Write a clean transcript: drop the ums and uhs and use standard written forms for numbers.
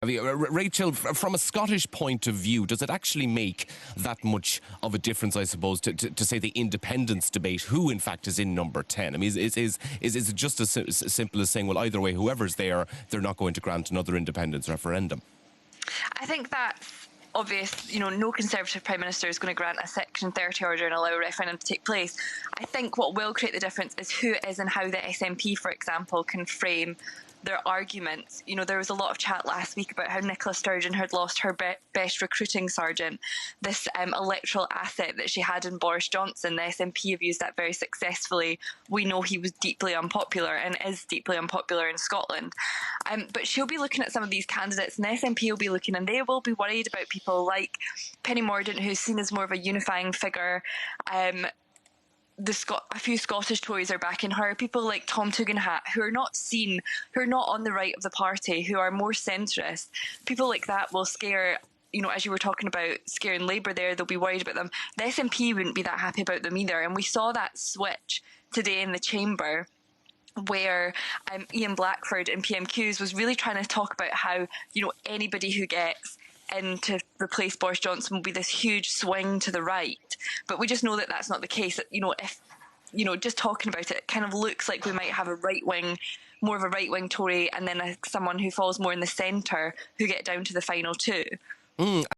I mean, Rachel, from a Scottish point of view, does it actually make that much of a difference, I suppose, to say the independence debate, who in fact is in number 10? I mean, is it just as simple as saying, well, either way, whoever's there, they're not going to grant another independence referendum? I think that's obvious. No Conservative Prime Minister is going to grant a Section 30 order and allow a referendum to take place. I think what will create the difference is who it is and how the SNP, for example, can frame their arguments. There was a lot of chat last week about how Nicola Sturgeon had lost her best recruiting sergeant, this electoral asset that she had in Boris Johnson. The SNP have used that very successfully. We know he was deeply unpopular and is deeply unpopular in Scotland. But she'll be looking at some of these candidates, and the SNP will be looking, and they will be worried about people like Penny Mordaunt, who's seen as more of a unifying figure. A few Scottish Tories are backing her. People like Tom Tugendhat, who are not seen, who are not on the right of the party, who are more centrist. People like that will scare, as you were talking about scaring Labour there, they'll be worried about them. The SNP wouldn't be that happy about them either. And we saw that switch today in the chamber, where Ian Blackford in PMQs was really trying to talk about how, anybody who gets in to replace Boris Johnson will be this huge swing to the right. But we just know that that's not the case. If just talking about it, it kind of looks like we might have more of a right-wing Tory, and then someone who falls more in the centre who get down to the final two.